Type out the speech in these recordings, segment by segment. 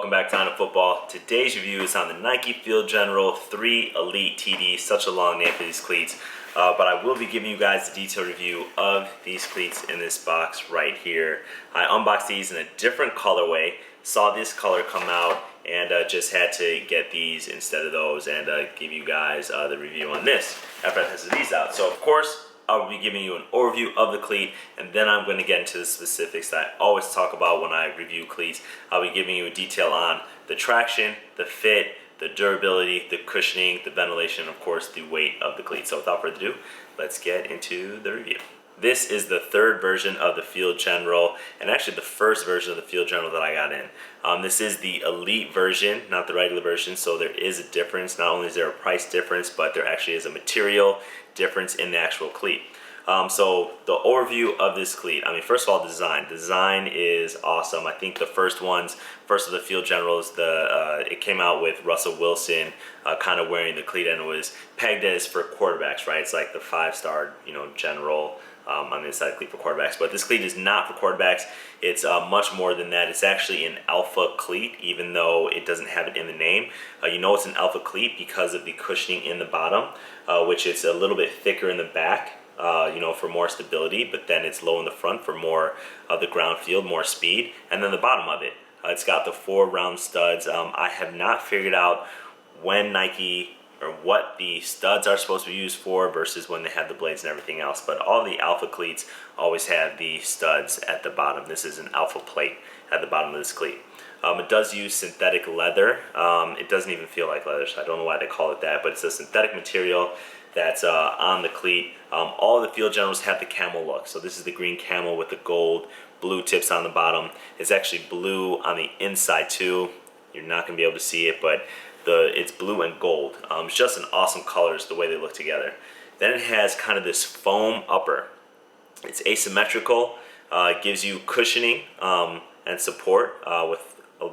welcome back to On to Football. Today's review is on the Nike Field General 3 Elite TD. Such a long name for these cleats, but I will be giving you guys the detailed review of these cleats in this box right here. I unboxed these in a different colorway, saw this color come out, and just had to get these instead of those and give you guys the review on this after I tested these out. So of course, I'll be giving you an overview of the cleat, and then I'm going to get into the specifics that I always talk about when I review cleats. I'll be giving you a detail on the traction, the fit, the durability, the cushioning, the ventilation, and of course the weight of the cleat. So without further ado, let's get into the review. This is the third version of the Field General, and actually the first version of the Field General that I got in. This is the Elite version, not the regular version, so there is a difference. Not only is there a price difference, but there actually is a material difference in the actual cleat. So the overview of this cleat, first of all, design. Design is awesome. I think the first of the Field Generals, it came out with Russell Wilson kind of wearing the cleat, and it was pegged as for quarterbacks, right? It's like the 5-star, general on the inside cleat for quarterbacks. But this cleat is not for quarterbacks. It's much more than that. It's actually an alpha cleat, even though it doesn't have it in the name. You know it's an alpha cleat because of the cushioning in the bottom, which is a little bit thicker in the back, for more stability, but then it's low in the front for more of the ground field, more speed. And then the bottom of it, it's got the 4 round studs. I have not figured out when Nike or what the studs are supposed to be used for versus when they have the blades and everything else, but all the alpha cleats always have the studs at the bottom. This is an alpha plate at the bottom of this cleat. It does use synthetic leather. It doesn't even feel like leather, so I don't know why they call it that, but it's a synthetic material that's on the cleat. All of the Field Generals have the camel look. So this is the green camel with the gold, blue tips on the bottom. It's actually blue on the inside too. You're not gonna be able to see it, but it's blue and gold. It's just an awesome colors the way they look together. Then it has kind of this foam upper. It's asymmetrical. It gives you cushioning and support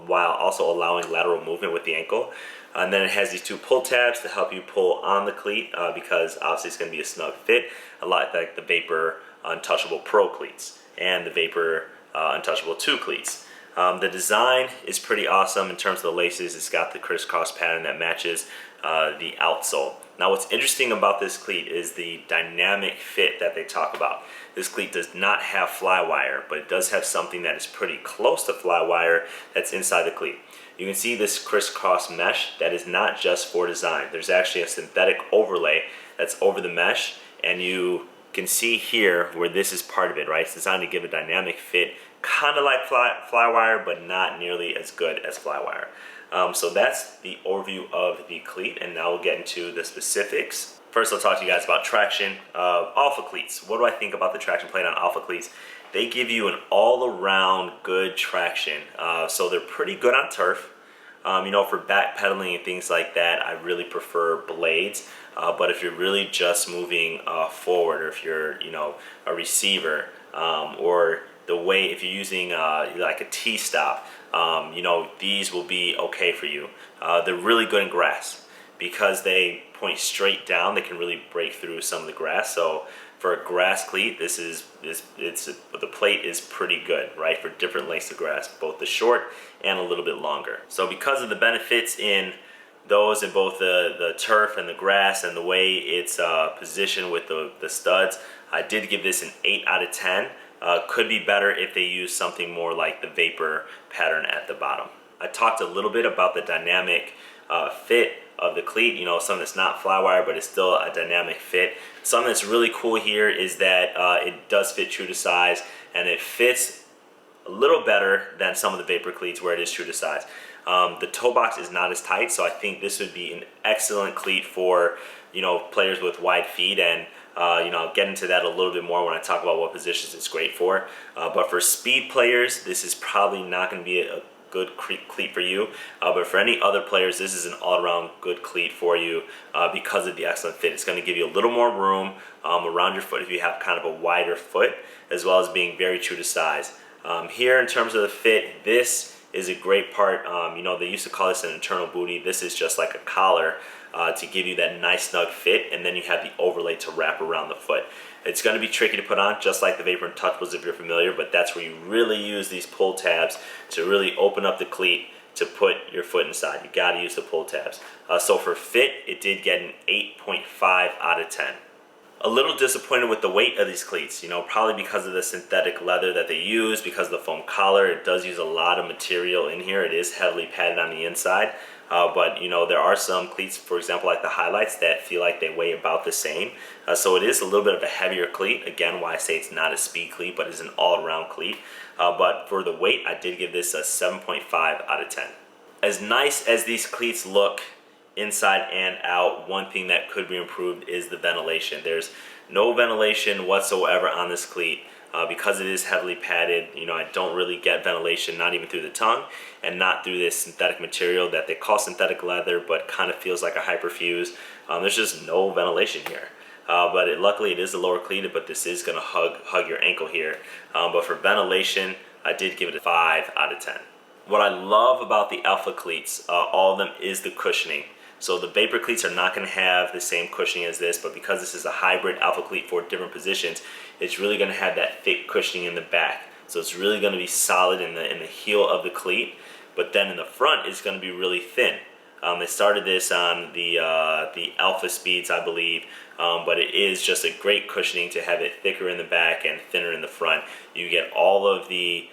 while also allowing lateral movement with the ankle. And then it has these 2 pull tabs to help you pull on the cleat because obviously it's going to be a snug fit, a lot like the Vapor Untouchable Pro cleats and the Vapor Untouchable 2 cleats. The design is pretty awesome in terms of the laces. It's got the crisscross pattern that matches the outsole. Now what's interesting about this cleat is the dynamic fit that they talk about. This cleat does not have fly wire, but it does have something that is pretty close to fly wire that's inside the cleat. You can see this crisscross mesh that is not just for design. There's actually a synthetic overlay that's over the mesh, and you can see here where this is part of it, right? It's designed to give a dynamic fit, kind of like fly wire, but not nearly as good as fly wire. So that's the overview of the cleat, and now we'll get into the specifics. First, I'll talk to you guys about traction. Alpha cleats. What do I think about the traction plate on alpha cleats? They give you an all-around good traction. So they're pretty good on turf. For backpedaling and things like that, I really prefer blades. But if you're really just moving forward, or if you're, a receiver, or the way, if you're using like a T-stop, these will be okay for you. They're really good in grass because they point straight down. They can really break through some of the grass. So for a grass cleat, the plate is pretty good, right? For different lengths of grass, both the short and a little bit longer. So because of the benefits in those, in both the turf and the grass and the way it's positioned with the studs, I did give this an 8 out of 10. Could be better if they use something more like the Vapor pattern at the bottom. I talked a little bit about the dynamic fit of the cleat, something that's not fly wire, but it's still a dynamic fit. Something that's really cool here is that it does fit true to size, and it fits a little better than some of the Vapor cleats where it is true to size. The toe box is not as tight, so I think this would be an excellent cleat for players with wide feet, and I'll get into that a little bit more when I talk about what positions it's great for. But for speed players, this is probably not going to be a good cleat for you. But for any other players, this is an all-around good cleat for you because of the excellent fit. It's going to give you a little more room around your foot if you have kind of a wider foot, as well as being very true to size. Here, in terms of the fit, this is a great part. They used to call this an internal booty. This is just like a collar to give you that nice snug fit, and then you have the overlay to wrap around the foot. It's going to be tricky to put on, just like the Vapor Untouchables if you're familiar, but that's where you really use these pull tabs to really open up the cleat to put your foot inside. You got to use the pull tabs. So for fit, it did get an 8.5 out of 10. A little disappointed with the weight of these cleats, probably because of the synthetic leather that they use, because of the foam collar. It does use a lot of material in here. It is heavily padded on the inside. But there are some cleats, for example, like the highlights, that feel like they weigh about the same. So it is a little bit of a heavier cleat. Again, why I say it's not a speed cleat, but it's an all-around cleat. But for the weight, I did give this a 7.5 out of 10. As nice as these cleats look inside and out, one thing that could be improved is the ventilation. There's no ventilation whatsoever on this cleat. Because it is heavily padded, I don't really get ventilation, not even through the tongue, and not through this synthetic material that they call synthetic leather, but kind of feels like a hyperfuse. There's just no ventilation here. But luckily it is a lower cleated, but this is going to hug your ankle here. But for ventilation, I did give it a 5 out of 10. What I love about the Alpha cleats, all of them, is the cushioning. So the Vapor cleats are not going to have the same cushioning as this, but because this is a hybrid Alpha cleat for different positions, it's really going to have that thick cushioning in the back. So it's really going to be solid in the heel of the cleat, but then in the front it's going to be really thin. They started this on the Alpha speeds, I believe, but it is just a great cushioning to have it thicker in the back and thinner in the front. You get all of the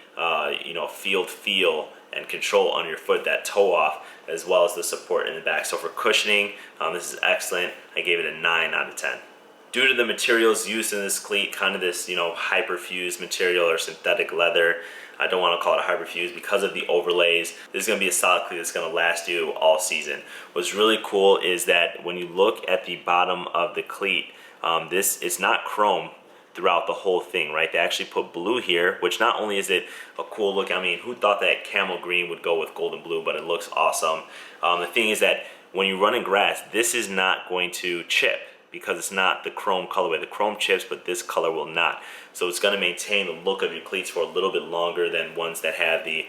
field feel and control on your foot, that toe off, as well as the support in the back. So for cushioning, this is excellent. I gave it a 9 out of 10. Due to the materials used in this cleat, kind of this hyperfused material or synthetic leather, I don't want to call it a hyperfuse, because of the overlays, this is going to be a solid cleat that's going to last you all season. What's really cool is that when you look at the bottom of the cleat, this is not chrome throughout the whole thing, right? They actually put blue here, which not only is it a cool look, I mean, who thought that camel green would go with gold and blue, but it looks awesome. The thing is that when you run in grass, this is not going to chip, because it's not the chrome colorway. The chrome chips, but this color will not. So it's going to maintain the look of your cleats for a little bit longer than ones that have the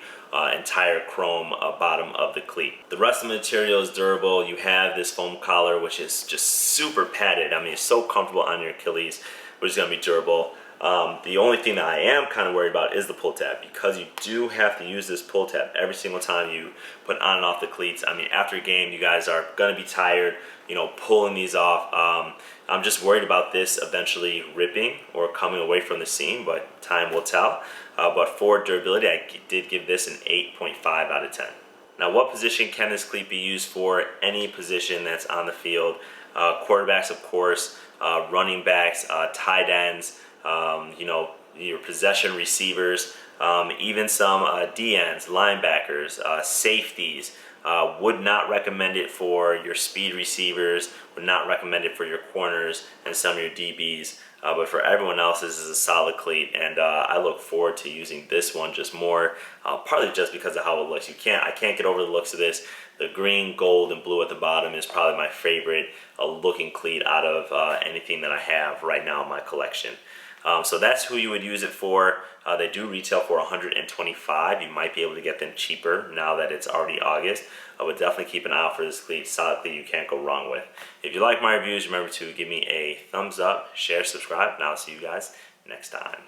entire chrome bottom of the cleat. The rest of the material is durable. You have this foam collar, which is just super padded. I mean, it's so comfortable on your Achilles, which is going to be durable. The only thing that I am kind of worried about is the pull tab, because you do have to use this pull tab every single time you put on and off the cleats. I mean, after a game, you guys are going to be tired, pulling these off. I'm just worried about this eventually ripping or coming away from the seam, but time will tell. But for durability, I did give this an 8.5 out of 10. Now, what position can this cleat be used for? Any position that's on the field. Quarterbacks, of course, running backs, tight ends, your possession receivers, even some DNs, linebackers, safeties. Would not recommend it for your speed receivers, would not recommend it for your corners and some of your DBs. But for everyone else, this is a solid cleat, and I look forward to using this one just more, partly just because of how it looks. I can't get over the looks of this. The green, gold, and blue at the bottom is probably my favorite looking cleat out of anything that I have right now in my collection. So that's who you would use it for. They do retail for $125. You might be able to get them cheaper now that it's already August. I would definitely keep an eye out for this cleat. Solid cleat you can't go wrong with. If you like my reviews, remember to give me a thumbs up, share, subscribe, and I'll see you guys next time.